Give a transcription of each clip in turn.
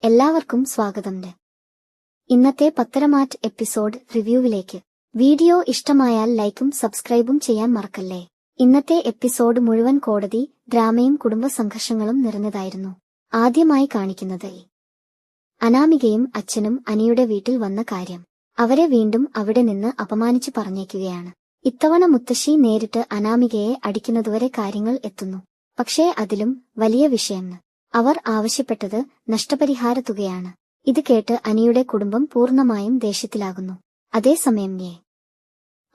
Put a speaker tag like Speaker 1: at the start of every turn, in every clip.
Speaker 1: എല്ലാവർക്കും സ്വാഗതം. ഇന്നത്തെ പത്തരമാറ്റ് എപ്പിസോഡ് റിവ്യൂവിലേക്ക്. വീഡിയോ ഇഷ്ടമായാൽ ലൈക്കും സബ്സ്ക്രൈബും ചെയ്യാൻ മറക്കല്ലേ. ഇന്നത്തെ എപ്പിസോഡ് മുഴുവൻ കോടതി ഡ്രാമയും കുടുംബ സംഘർഷങ്ങളും നിറഞ്ഞതായിരുന്നു. ആദ്യമായി കാണിക്കുന്നത് അനാമികയും അച്ഛനും അനിയുടെ വീട്ടിൽ വന്ന കാര്യം. അവരെ വീണ്ടും അവിടെ നിന്ന് അപമാനിച്ചു പറഞ്ഞേക്കുകയാണ്. ഇത്തവണ മുത്തശ്ശി നേരിട്ട് അനാമികയെ അടിക്കുന്നതുവരെ കാര്യങ്ങൾ എത്തുന്നു. പക്ഷേ അതിലും വലിയ വിഷയം അവർ ആവശ്യപ്പെട്ടത് നഷ്ടപരിഹാര തുകയാണ്. ഇത് കേട്ട് അനിയുടെ കുടുംബം പൂർണ്ണമായും ദേഷ്യത്തിലാകുന്നു. അതേസമയം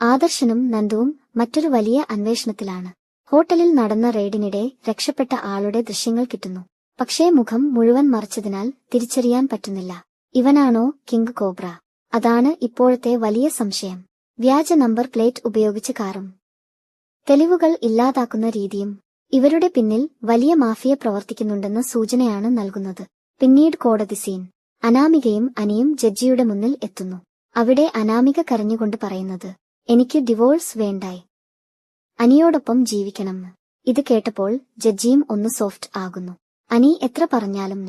Speaker 1: ആദർശനും നന്ദുവും മറ്റൊരു വലിയ അന്വേഷണത്തിലാണ്. ഹോട്ടലിൽ നടന്ന റെയ്ഡിനിടെ രക്ഷപ്പെട്ട ആളുടെ ദൃശ്യങ്ങൾ കിട്ടുന്നു. പക്ഷേ മുഖം മുഴുവൻ മറച്ചതിനാൽ തിരിച്ചറിയാൻ പറ്റുന്നില്ല. ഇവനാണോ കിങ് കോബ്ര? അതാണ് ഇപ്പോഴത്തെ വലിയ സംശയം. വ്യാജ നമ്പർ പ്ലേറ്റ് ഉപയോഗിച്ച കാറും തെളിവുകൾ ഇല്ലാതാക്കുന്ന രീതിയും ഇവരുടെ പിന്നിൽ വലിയ മാഫിയ പ്രവർത്തിക്കുന്നുണ്ടെന്ന സൂചനയാണ് നൽകുന്നത്. പിന്നീട് കോടതി സീൻ. അനാമികയും അനിയും ജഡ്ജിയുടെ മുന്നിൽ എത്തുന്നു. അവിടെ അനാമിക കരഞ്ഞുകൊണ്ട് പറയുന്നത്, എനിക്ക് ഡിവോഴ്സ് വേണ്ടായി, അനിയോടൊപ്പം ജീവിക്കണം. ഇത് കേട്ടപ്പോൾ ജഡ്ജിയും ഒന്ന് സോഫ്റ്റ് ആകുന്നു. അനി എത്ര പറഞ്ഞാലും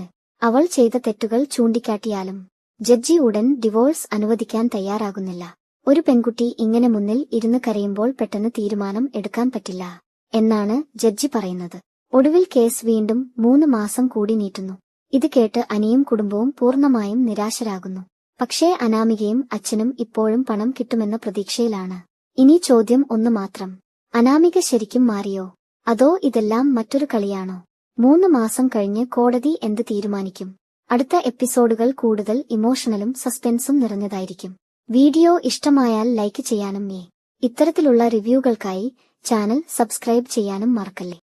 Speaker 1: അവൾ ചെയ്ത തെറ്റുകൾ ചൂണ്ടിക്കാട്ടിയാലും ജഡ്ജി ഉടൻ ഡിവോഴ്സ് അനുവദിക്കാൻ തയ്യാറാകുന്നില്ല. ഒരു പെൺകുട്ടി ഇങ്ങനെ മുന്നിൽ ഇരുന്ന് കരയുമ്പോൾ പെട്ടെന്ന് തീരുമാനം എടുക്കാൻ പറ്റില്ല എന്നാണ് ജഡ്ജി പറയുന്നത്. ഒടുവിൽ കേസ് വീണ്ടും 3 മാസം കൂടി നീട്ടുന്നു. ഇത് കേട്ട് അനിയും കുടുംബവും പൂർണ്ണമായും നിരാശരാകുന്നു. പക്ഷേ അനാമികയും അച്ഛനും ഇപ്പോഴും പണം കിട്ടുമെന്ന പ്രതീക്ഷയിലാണ്. ഇനി ചോദ്യം ഒന്ന് മാത്രം, അനാമിക ശരിക്കും മാറിയോ അതോ ഇതെല്ലാം മറ്റൊരു കളിയാണോ? 3 മാസം കഴിഞ്ഞ് കോടതി എന്ത് തീരുമാനിക്കും? അടുത്ത എപ്പിസോഡുകൾ കൂടുതൽ ഇമോഷണലും സസ്പെൻസും നിറഞ്ഞതായിരിക്കും. വീഡിയോ ഇഷ്ടമായാൽ ലൈക്ക് ചെയ്യാനും ഇത്തരത്തിലുള്ള റിവ്യൂകൾക്കായി ചാനൽ സബ്സ്ക്രൈബ് ചെയ്യാനും മറക്കല്ലേ.